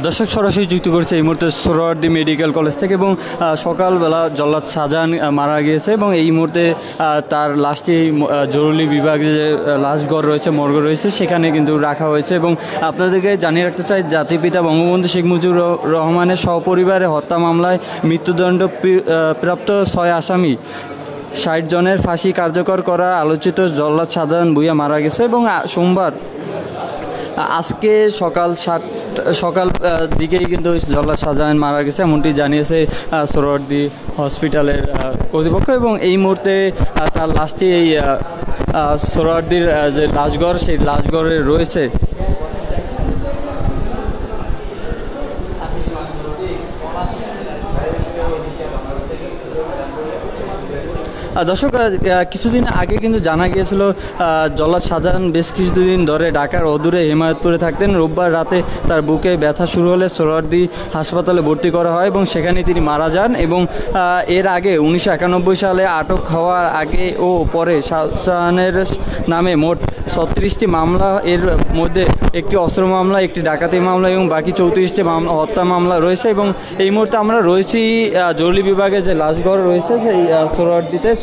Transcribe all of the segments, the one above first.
দর্শক সরাসরি যুক্ত করছে এই মুহূর্তে সোহরাওয়ার্দী মেডিকেল কলেজ থেকে এবং সকালবেলা জল্লাদ শাহজাহান মারা গিয়েছে এবং এই মুহূর্তে তার লাশটি জরুরি বিভাগে যে লাশঘর রয়েছে মর্গ রয়েছে সেখানে কিন্তু রাখা হয়েছে এবং আপনাদেরকে জানিয়ে রাখতে চাই জাতির পিতা বঙ্গবন্ধু শেখ মুজিবুর রহমানের সপরিবারে হত্যা মামলায় মৃত্যুদণ্ড প্রাপ্ত 6 আসামি 60 জনের ফাঁসি কার্যকর করা আলোচিত জল্লাদ শাহজাহান ভূঁইয়া মারা গেছে এবং সোমবার আজকে সকাল দিকেই কিন্তু জল্লাদ শাহজাহান মারা গেছে এমনটি জানিয়েছে সোহরাওয়ার্দী হসপিটালের কর্তৃপক্ষ এবং এই মুহূর্তে তার লাশটি এই সোহরাওয়ার্দীর যে লাশঘর সেই লাশঘরে রয়েছে। দর্শক কিছুদিন আগে কিন্তু জানা গিয়েছিল জল্লাদ শাহজাহান বেশ কিছুদিন ধরে ঢাকার অদূরে হেমায়তপুরে থাকতেন। রোববার রাতে তার বুকে ব্যথা শুরু হলে সোহরাওয়ার্দী হাসপাতালে ভর্তি করা হয় এবং সেখানে তিনি মারা যান এবং এর আগে 1991 সালে আটক হওয়ার আগে ও পরে শাহজাহানের নামে মোট 36টি মামলা, এর মধ্যে একটি অস্ত্র মামলা, একটি ডাকাতি মামলা এবং বাকি 34টি হত্যা মামলা রয়েছে এবং এই মুহূর্তে আমরা রয়েছি জরুরি বিভাগে যে লাশঘর রয়েছে সেই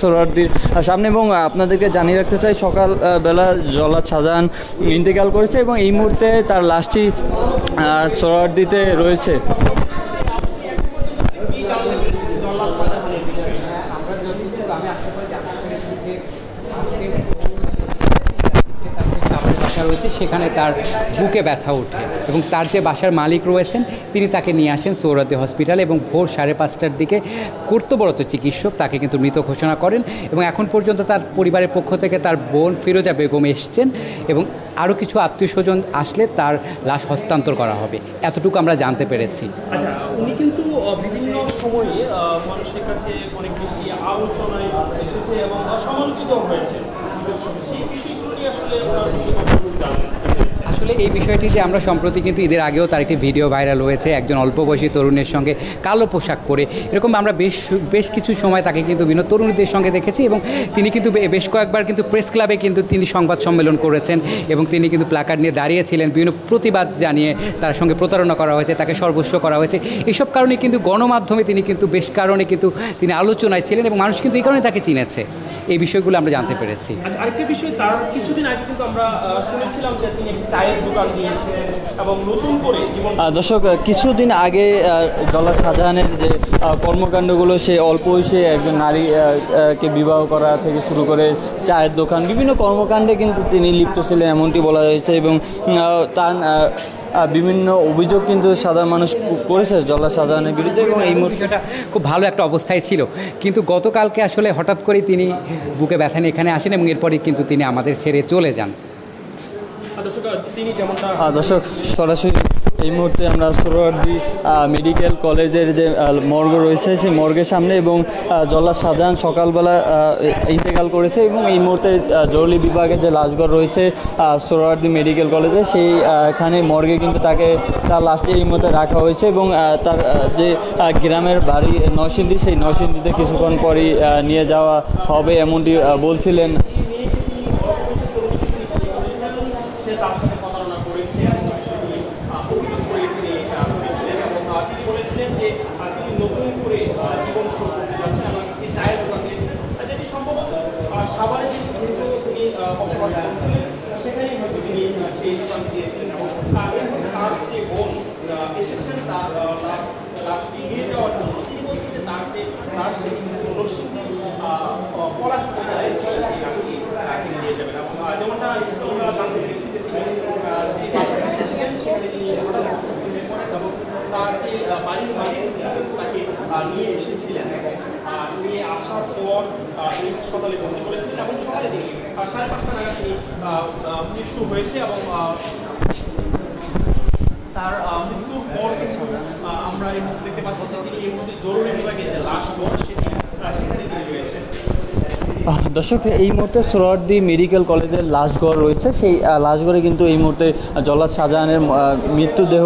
সোহরাওয়ার্দীর সামনে এবং আপনাদেরকে জানিয়ে রাখতে চাই সকালবেলা জল্লাদ শাহজাহান ইন্তেকাল করেছে এবং এই মুহূর্তে তার লাশটি সোহরাওয়ার্দীতে রয়েছে। বাসা রয়েছে সেখানে তার বুকে ব্যথা ওঠে এবং তার যে বাসার মালিক রয়েছেন তিনি তাকে নিয়ে আসেন সোহরাওয়ার্দী হসপিটালে এবং ভোর 5:30টার দিকে কর্তব্যরত চিকিৎসক তাকে কিন্তু মৃত ঘোষণা করেন এবং এখন পর্যন্ত তার পরিবারের পক্ষ থেকে তার বোন ফিরোজা বেগম এসছেন এবং আরও কিছু আত্মীয় স্বজন আসলে তার লাশ হস্তান্তর করা হবে, এতটুকু আমরা জানতে পেরেছি। আচ্ছা, উনি কিন্তু বিভিন্ন সময়ে মানুষের কাছে অনেক বেশি আলোচনায় এসেছে এবং সমালোচিত হয়েছে। সেই বিষয়গুলো নিয়ে আসলে এই বিষয়টি যে আমরা সম্প্রতি কিন্তু ঈদের আগেও তার একটি ভিডিও ভাইরাল হয়েছে একজন অল্প বয়সী তরুণের সঙ্গে কালো পোশাক পরে, এরকম আমরা বেশ কিছু সময় তাকে কিন্তু বিভিন্ন তরুণীদের সঙ্গে দেখেছি এবং তিনি কিন্তু বেশ কয়েকবার কিন্তু প্রেস ক্লাবে কিন্তু তিনি সংবাদ সম্মেলন করেছেন এবং তিনি কিন্তু প্ল্যাকার্ড নিয়ে দাঁড়িয়েছিলেন, বিভিন্ন প্রতিবাদ জানিয়ে তার সঙ্গে প্রতারণা করা হয়েছে, তাকে সর্বস্ব করা হয়েছে। এইসব কারণে কিন্তু গণমাধ্যমে তিনি কিন্তু বেশ কারণে কিন্তু তিনি আলোচনায় ছিলেন এবং মানুষ কিন্তু এই কারণে তাকে চিনেছে, এই বিষয়গুলো আমরা জানতে পেরেছি। আচ্ছা, আরেকটি বিষয়, তার কিছুদিন আগে কিন্তু আমরা শুনেছিলাম যে তিনি একটি চায়ের দোকান দিয়েছেন এবং নতুন করে জীবন। দর্শক কিছুদিন আগে জল্লাদ শাহজাহানের যে কর্মকাণ্ডগুলো, সে অল্প বয়সে একজন নারীকে বিবাহ করা থেকে শুরু করে চায়ের দোকান, বিভিন্ন কর্মকাণ্ডে কিন্তু তিনি লিপ্ত ছিলেন এমনটি বলা হয়েছে এবং তার বিভিন্ন অভিযোগ কিন্তু সাধারণ মানুষ করেছে জল্লাদ শাহজাহানের বিরুদ্ধে এবং এই মুহূর্তটা খুব ভালো একটা অবস্থায় ছিল, কিন্তু গতকালকে আসলে হঠাৎ করেই তিনি বুকে ব্যথা নিয়ে এখানে আসেন এবং এরপরে কিন্তু তিনি আমাদের ছেড়ে চলে যান। দর্শক সরাসরি এই মুহূর্তে আমরা সোহরাওয়ার্দী মেডিকেল কলেজের যে মর্গ রয়েছে সেই মর্গের সামনে এবং জল্লাদ শাহজাহান সকালবেলা ইন্তেকাল করেছে এবং এই মুহূর্তে জরুরি বিভাগের যে লাশঘর রয়েছে সোহরাওয়ার্দী মেডিকেল কলেজে সেইখানে মর্গে কিন্তু তার লাশটি এই মুহূর্তে রাখা হয়েছে এবং তার যে গ্রামের বাড়ি নরসিংদী, সেই নরসিংদীতে কিছুক্ষণ পরই নিয়ে যাওয়া হবে এমনটি বলছিলেন। সেখানেই হয়তো তিনি সেই দোকান দিয়েছিলেন এবং তার যে বোন এসেছেন তার লাশটি নিয়ে যাওয়ার জন্য তিনি বলছেন যে তার সেই নরসিংদী পলাশ এই লাশটি নিয়ে যাবেন এবং যেমনটা আমরা জানতে পেরেছি যে তিনি যে ছিলেন সেখানে তিনি হঠাৎ অসুস্থ হয়ে পড়েন এবং তার যে বাড়ির মালিক তাকে নিয়ে এসেছিলেন এবং নিয়ে আসার পর তিনি হাসপাতালে ভর্তি করেছিলেন এবং সকালে তিনি 5:30 নাগাদ তিনি মৃত্যু হয়েছে এবং তার মৃত্যুর পর কিন্তু আমরা এই মুহূর্তে দেখতে পাচ্ছি যে তিনি এই মুহূর্তে জরুরি বিভাগে যে লাশ সেখানে তিনি রয়েছেন। দর্শক এই মুহূর্তে সোহরাওয়ার্দী মেডিকেল কলেজের লাশঘর রয়েছে, সেই লাশঘরে কিন্তু এই মুহূর্তে জল্লাদ শাহজাহানের মৃত্যুদেহ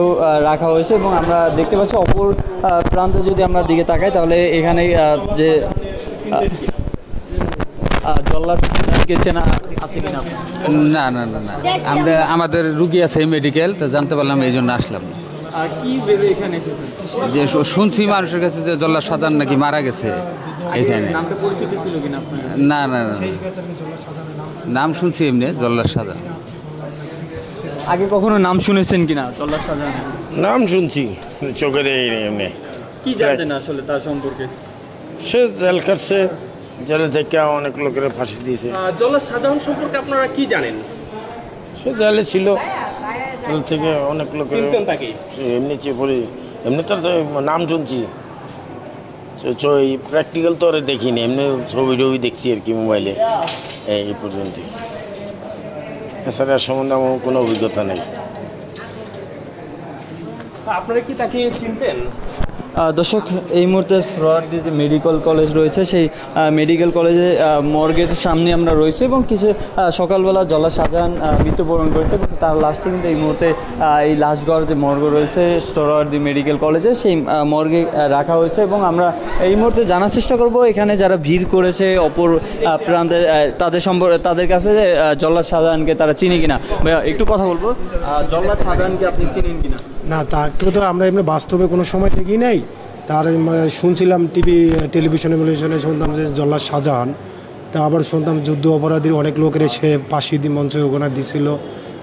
রাখা হয়েছে এবং আমরা দেখতে পাচ্ছি অপর প্রান্তে যদি আমরা দিকে তাকাই তাহলে এখানে যে জল্লাদ চেনা আছে কিনা? না, আমাদের রুগী আছে মেডিকেল, তো জানতে পারলাম এই জন্য আসলাম। আর কি ভেবে এখানে এসেছেন? যে শুনছি মানুষের কাছে যে জল্লাদ শাহজাহান নাকি মারা গেছে এখানে। নামটা পরিচিত ছিল কিনা আপনার? না না না, নাম শুনছি এমনি জল্লাদ শাহজাহান। আগে কখনো নাম শুনেছেন কিনা জল্লাদ শাহজাহান? নাম শুনছি চোখের এমনি। কি জানতেন আসলে তার সম্পর্কে? সে জেল কাটছে, জেলে থেকে অনেক লোকের ফাঁসি দিয়েছে। জল্লাদ শাহজাহান সম্পর্কে আপনারা কি জানেন? সে জেলে ছিল, জেল থেকে অনেক লোকের চিনতেন তাকে? এমনি এমনি তো নাম শুনছি, প্র্যাকটিক্যাল তো আর দেখিনি, এমনি ছবি টবি দেখছি আর কি মোবাইলে, এই পর্যন্ত। এছাড়া সম্বন্ধে আমার কোনো অভিজ্ঞতা নেই। আপনারা কি তাকে চিনতেন? দর্শক, এই মুহূর্তে সোহরাওয়ার্দী যে মেডিকেল কলেজ রয়েছে সেই মেডিকেল কলেজে মর্গের সামনে আমরা রয়েছে এবং কিছু সকালবেলা জল্লাদ শাহজাহান মৃত্যুবরণ করেছে এবং তার লাশটি কিন্তু এই মুহূর্তে এই লাশগড় যে মর্গ রয়েছে সোহরাওয়ার্দী মেডিকেল কলেজে সেই মর্গে রাখা হয়েছে এবং আমরা এই মুহূর্তে জানার চেষ্টা করব এখানে যারা ভিড় করেছে অপর প্রান্তে তাদের সম্পর্কে, তাদের কাছে জল্লাদ শাহজাহানকে তারা চিনি কিনা। ভাইয়া একটু কথা বলবো, জল্লাদ শাহজাহানকে আপনি চিনেন কিনা? না, তাকে তো আমরা এমনি বাস্তবে কোনো সময় দেখি নাই। তার শুনছিলাম টেলিভিশনে শুনতাম যে জল্লাদ শাহজাহান, তা আবার শুনতাম যুদ্ধ অপরাধীর অনেক লোকের সে ফাঁসি মঞ্চে ওখানে দিছিল।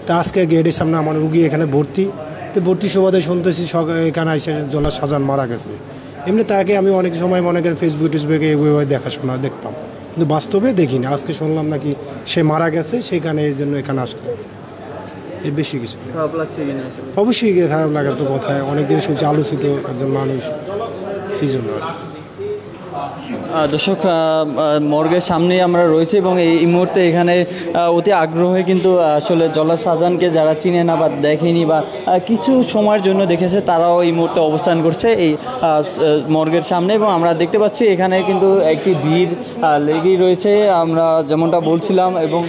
তা আজকে গেটের সামনে আমার রুগী এখানে ভর্তি, তো ভর্তি সুবাদে শুনতেছি এখানে এসে জল্লাদ শাহজাহান মারা গেছে। এমনি তাকে আমি অনেক সময় মনে করেন ফেসবুক টেসবুকে এভাবে দেখাশোনা দেখতাম, কিন্তু বাস্তবে দেখিনি। আজকে শুনলাম নাকি সে মারা গেছে, সেখানে এই জন্য এখানে আসলো। এর বেশি কিছু খারাপ লাগছে কিনা? অবশ্যই খারাপ লাগার তো কথায়, অনেকদিন শুনছি আলোচিত একজন মানুষ, এই জন্য আর কি। দর্শক, মর্গের সামনেই আমরা রয়েছি এবং এই মুহূর্তে এখানে অতি আগ্রহে কিন্তু আসলে জল্লাদ শাহজাহানকে যারা চিনে না বা দেখেনি বা কিছু সময়ের জন্য দেখেছে তারাও এই মুহূর্তে অবস্থান করছে এই মর্গের সামনে এবং আমরা দেখতে পাচ্ছি এখানে কিন্তু একটি ভিড় লেগেই রয়েছে, আমরা যেমনটা বলছিলাম। এবং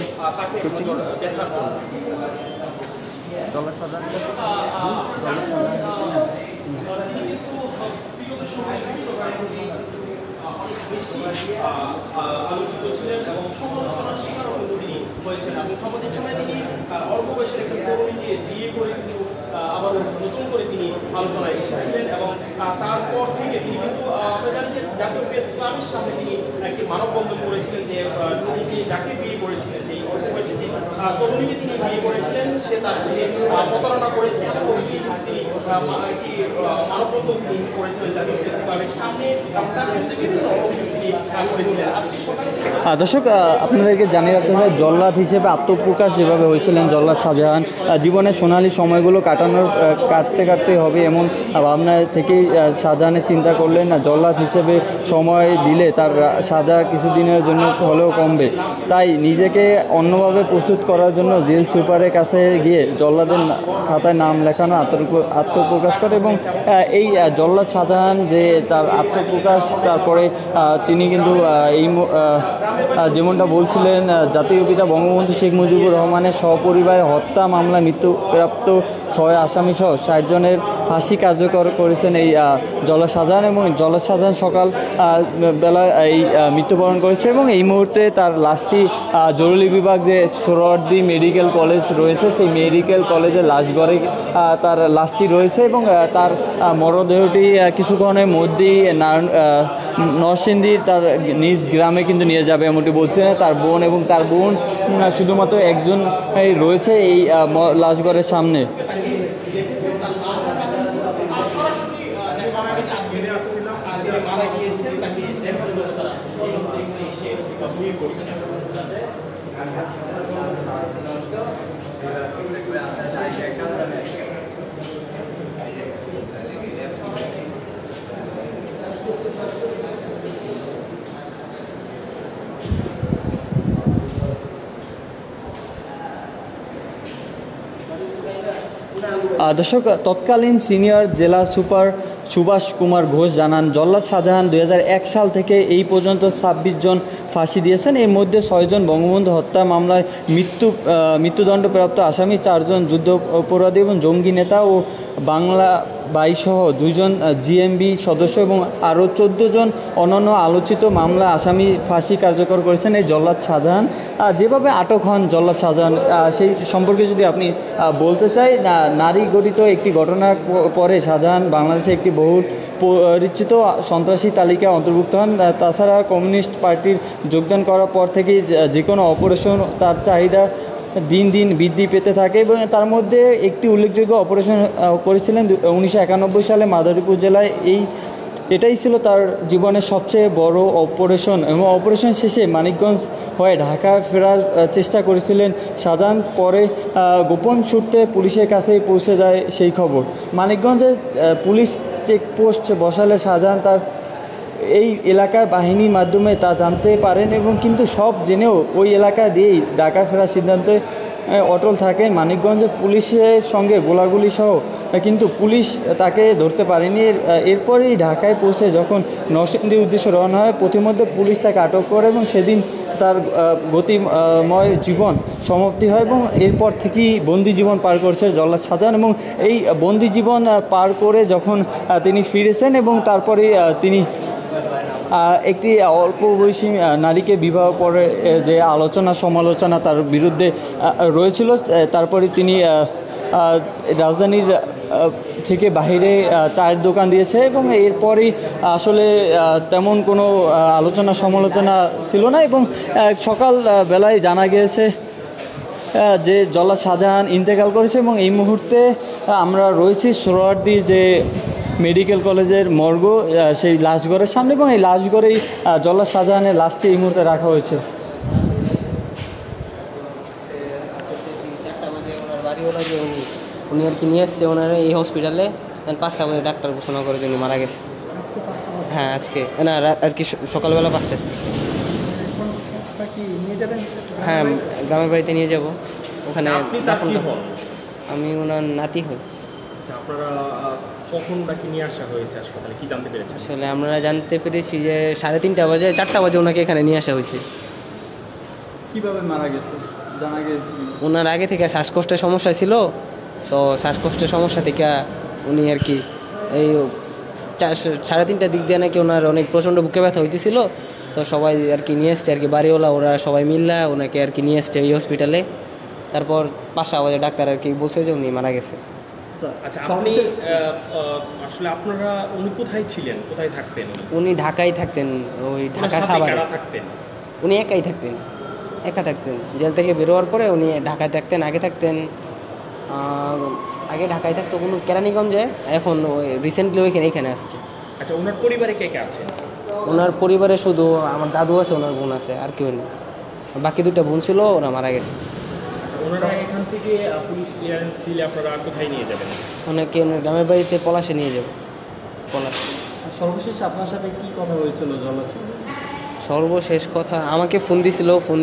আলোচিত ছিলেন এবং সমালোচনার শিকারও কিন্তু তিনি হয়েছেন। এবং সাম্প্রতিক সময়ে তিনি অল্প বয়সের একটি তরুণীকে বিয়ে করে কিন্তু আবার নতুন করে তিনি আলোচনায় এসেছিলেন এবং তারপর থেকে তিনি কিন্তু জানেন যে জাতীয় প্রেস ক্লাবের সামনে তিনি একটি মানববন্ধন করেছিলেন যে তিনি যাকে বিয়ে করেছিলেন, এই অল্প বয়সে যে তরুণীকে তিনি বিয়ে করেছিলেন সে তার সাথে প্রতারণা করেছে এবং তিনি একটি মানববন্ধন তিনি করেছিলেন জাতীয় প্রেস ক্লাবের সামনে এবং তার বিরুদ্ধে বিভিন্ন অভিযোগ তিনি করেছিলেন। আজকে সকালে দর্শক, আপনাদেরকে জানিয়ে রাখতে হয় জল্লাদ হিসেবে আত্মপ্রকাশ যেভাবে হয়েছিলেন জল্লাদ শাহজাহান, জীবনের সোনালী সময়গুলো কাটতে হবে এমন ভাবনা থেকেই শাহজাহানের চিন্তা করলেন না জল্লাদ হিসেবে সময় দিলে তার সাজা কিছুদিনের জন্য হলেও কমবে, তাই নিজেকে অন্যভাবে প্রস্তুত করার জন্য জেল সুপারের কাছে গিয়ে জল্লাদের খাতায় নাম লেখানো আত্মপ্রকাশ করে এবং এই জল্লাদ শাহজাহান যে তার আত্মপ্রকাশ, তারপরে তিনি কিন্তু এই যেমনটা বলছিলেন জাতীয় পিতা বঙ্গবন্ধু শেখ মুজিবুর রহমানের সপরিবারে হত্যা মামলায় মৃত্যুপ্রাপ্ত 6 আসামি সহ 60 জনের ফাঁসি কার্যকর করেছেন এই জল্লাদ শাহজাহান এবং জল্লাদ শাহজাহান সকাল বেলা এই মৃত্যুবরণ করেছে এবং এই মুহূর্তে তার লাশটি জরুরি বিভাগ যে সোহরাওয়ার্দী মেডিকেল কলেজ রয়েছে সেই মেডিকেল কলেজের লাশঘরে তার লাশটি রয়েছে এবং তার মরদেহটি কিছুক্ষণের মধ্যেই নরসিংদীর তার নিজ গ্রামে কিন্তু নিয়ে যাবে এমনটি বলছিলেন তার বোন এবং তার বোন শুধুমাত্র একজন রয়েছে এই লাশঘরের সামনে। দর্শক, তৎকালীন সিনিয়র জেলা সুপার সুভাষ কুমার ঘোষ জানান জল্লাদ শাহজাহান 2001 সাল থেকে এই পর্যন্ত 26 জন ফাঁসি দিয়েছেন। এর মধ্যে 6 জন বঙ্গবন্ধু হত্যা মামলায় মৃত্যুদণ্ডপ্রাপ্ত আসামি, 4 জন যুদ্ধ অপরাধী এবং জঙ্গি নেতা ও বাংলা বাইসহ 2 জন জিএমবি সদস্য এবং আরও 14 জন অন্যান্য আলোচিত মামলা আসামি ফাঁসি কার্যকর করেছেন এই জল্লাদ শাহজাহান। যেভাবে আটক হন জল্লাদ শাহজাহান সেই সম্পর্কে যদি আপনি বলতে চাই, নারী গঠিত একটি ঘটনার পরে শাহজাহান বাংলাদেশে একটি বহুল পরিচিত সন্ত্রাসী তালিকায় অন্তর্ভুক্ত হন। তাছাড়া কমিউনিস্ট পার্টির যোগদান করার পর থেকেই যে কোনো অপারেশন তার চাহিদা দিন দিন বৃদ্ধি পেতে থাকে এবং তার মধ্যে একটি উল্লেখযোগ্য অপারেশন করেছিলেন 1991 সালে মাদারীপুর জেলায়। এটাই ছিল তার জীবনের সবচেয়ে বড় অপারেশন এবং অপারেশন শেষে মানিকগঞ্জ হয়ে ঢাকা ফেরার চেষ্টা করেছিলেন শাহজাহান। পরে গোপন সূত্রে পুলিশের কাছেই পৌঁছে যায় সেই খবর। মানিকগঞ্জে পুলিশ চেকপোস্ট বসালে শাহজাহান তার এই এলাকার বাহিনীর মাধ্যমে তা জানতে পারেন এবং কিন্তু সব জেনেও ওই এলাকা দিয়েই ঢাকা ফেরার সিদ্ধান্তে অটল থাকেন। মানিকগঞ্জে পুলিশের সঙ্গে গোলাগুলি সহ কিন্তু পুলিশ তাকে ধরতে পারেনি। এরপরেই ঢাকায় পৌঁছে যখন নরসিংদীর উদ্দেশ্যে রওনা হয়, পথিমধ্যে পুলিশ তাকে আটক করে এবং সেদিন তার গতিময় জীবন সমাপ্তি হয় এবং এরপর থেকেই বন্দি জীবন পার করছে জল্লাদ শাহজাহান। এবং এই বন্দি জীবন পার করে যখন তিনি ফিরেছেন এবং তারপরে তিনি একটি অল্প বয়সী নারীকে বিবাহ করে যে আলোচনা সমালোচনা তার বিরুদ্ধে রয়েছিল, তারপরে তিনি রাজধানীর থেকে বাহিরে চায়ের দোকান দিয়েছে এবং এরপরই আসলে তেমন কোনো আলোচনা সমালোচনা ছিল না এবং সকাল বেলায় জানা গিয়েছে যে জল্লাদ শাহজাহান ইন্তেকাল করেছে। এবং এই মুহূর্তে আমরা রয়েছি সোহরাওয়ার্দী যে মেডিকেল কলেজের মর্গ সেই লাশঘরের সামনে এবং এই লাশঘরেই জল্লাদ শাহজাহানের লাশটি এই মুহূর্তে রাখা হয়েছে। উনি আর কি নিয়ে এসছে ওনার এই হসপিটালে, 5টা বাজে ডাক্তার ঘোষণা করে উনি মারা গেছে। হ্যাঁ আজকে না আর কি সকালবেলা 5টা। হ্যাঁ গ্রামের বাড়িতে নিয়ে যাব, ওখানে আমি ওনার নাতি হই। আপনারা কখন নাকি নিয়ে আসা হয়েছে হাসপাতালে, কি জানতে পেরেছেন? আসলে আমরা জানতে পেরেছি যে 3:30 বাজে 4টা বাজে ওনাকে এখানে নিয়ে আসা হয়েছে। কিভাবে মারা গেছে জানা গেছে? ওনার আগে থেকে শ্বাসকষ্টের সমস্যা ছিল, তো শ্বাসকষ্টের সমস্যা থেকে উনি আর কি এই 3:30টার দিক দিয়ে নাকি ওনার অনেক প্রচণ্ড বুকে ব্যথা হইতেছিল, তো সবাই আর কি নিয়ে এসছে আর কি বাড়িওয়ালা ওরা সবাই মিললা ওনাকে আর কি নিয়ে এসছে এই হসপিটালে। তারপর 5টা বাজে ডাক্তার আর কি বলছে যে উনি মারা গেছে। আচ্ছা আপনি আসলে আপনারা উনি কোথায় ছিলেন, কোথায় থাকতেন? উনি ঢাকায় থাকতেন, ওই ঢাকা সাভারে থাকতেন। উনি একা থাকতেন। জেল থেকে বেরোয়ার পরে উনি ঢাকায় থাকতেন। আগে ঢাকায় থাকতো কোনো কেরানীগঞ্জে, এখন ওই রিসেন্টলি এখানে আসছে। আচ্ছা ওনার পরিবারে কে কে আছে? ওনার পরিবারে শুধু আমার দাদু আছে, ওনার বোন আছে, আর কেউ নেই। বাকি 2টা বোন ছিল, ওরা মারা গেছে। আচ্ছা ওনারা এখান থেকে পুলিশ ক্লিয়ারেন্স দিলে আপনারা কোথায় নিয়ে যাবেন? ওনাকে গ্রামের বাড়িতে পলাশে নিয়ে যাব। পলাশ। সর্বশেষ আপনার সাথে কি কথা হয়েছিল জল্লাদ? সর্বশেষ কথা আমাকে ফোন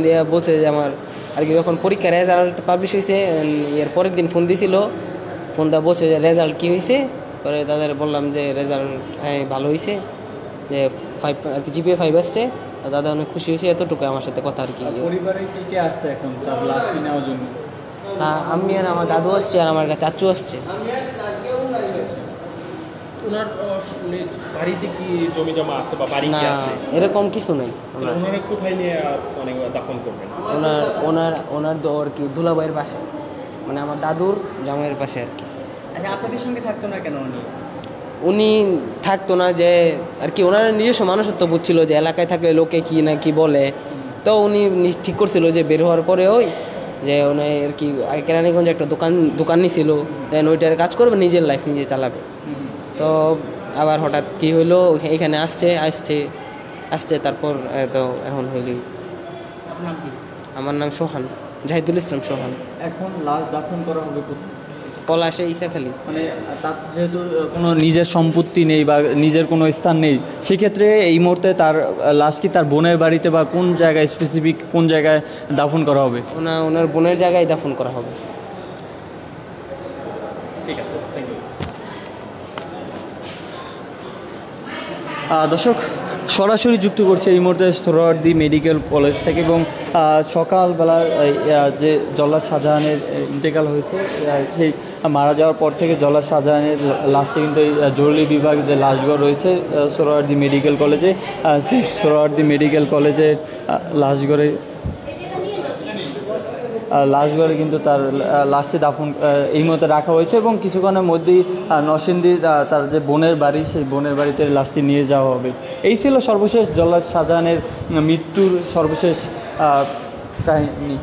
দিয়ে বলছে যে আমার আর কি যখন পরীক্ষার রেজাল্ট পাবলিশ হয়েছে এর পরের দিন ফোন দেওয়া বলছে যে রেজাল্ট কী হয়েছে। পরে তাদের বললাম যে রেজাল্ট হ্যাঁ ভালো হয়েছে, যে 5 আর কি জিপিএ 5 আসছে। দাদা অনেক খুশি হয়েছে, এতটুকু আমার সাথে কথা আর কি। পরিবারে কে আসছে এখন তার লাশটি নেওয়ার জন্য? আমি আর আমার দাদু আসছে আর আমার চাচু আসছে। ওনার বাড়িতে কি জমি জমা আছে বা বাড়ি না কি আছে? এরকম কিছু নেই। ওনারা কোথায় নিয়ে মানে দাফন করবেন? ওনার আর কি দুলাভাইয়ের পাশে, মানে আমার দাদুর জামাইয়ের পাশে আর কি। আচ্ছা আপনাদের সঙ্গে থাকতো না কেন উনি থাকতো না, যে আর কি ওনার নিজস্ব মানুষত্ব বুঝছিল যে এলাকায় থাকলে লোকে কি না কি বলে, তো উনি ঠিক করছিল যে বের হওয়ার পরে ওই যে উনি আর কি কেরানীগঞ্জে একটা দোকান নিয়েছিল, দেন ওইটার কাজ করবে, নিজের লাইফ নিজে চালাবে। তো আবার হঠাৎ কি হইলো, এখানে আসছে তারপর তো এখন হইলি। আমার নাম সোহান, জাহিদুল ইসলাম সোহান। এখন লাশ দাফন করা হবে কোথায়? পলাশে ইসাখালি। মানে তার যেহেতু কোনো নিজের সম্পত্তি নেই বা নিজের কোনো স্থান নেই, সেক্ষেত্রে এই মুহূর্তে তার লাশ কি তার বোনের বাড়িতে বা কোন জায়গায় স্পেসিফিক কোন জায়গায় দাফন করা হবে? ওনার বোনের জায়গায় দাফন করা হবে। ঠিক আছে, থ্যাংক ইউ। দর্শক সরাসরি যুক্ত করছে এই মুহূর্তে সোহরাওয়ার্দী মেডিকেল কলেজ থেকে এবং সকালবেলা যে জল্লাদ শাহজাহানের ইন্তেকাল হয়েছে সেই মারা যাওয়ার পর থেকে জল্লাদ শাহজাহানের লাশটি কিন্তু এই জরুরি বিভাগ যে লাশঘর রয়েছে সোহরাওয়ার্দী মেডিকেল কলেজে, সেই সোহরাওয়ার্দী মেডিকেল কলেজের লাশঘরে কিন্তু তার লাশটি দাফন এই মুহূর্তে রাখা হয়েছে এবং কিছুক্ষণের মধ্যেই নরসিংদী তার যে বোনের বাড়ি সেই বোনের বাড়িতে লাশটি নিয়ে যাওয়া হবে। এই ছিল সর্বশেষ জল্লাদ শাহজাহানের মৃত্যুর সর্বশেষ কাহিনী।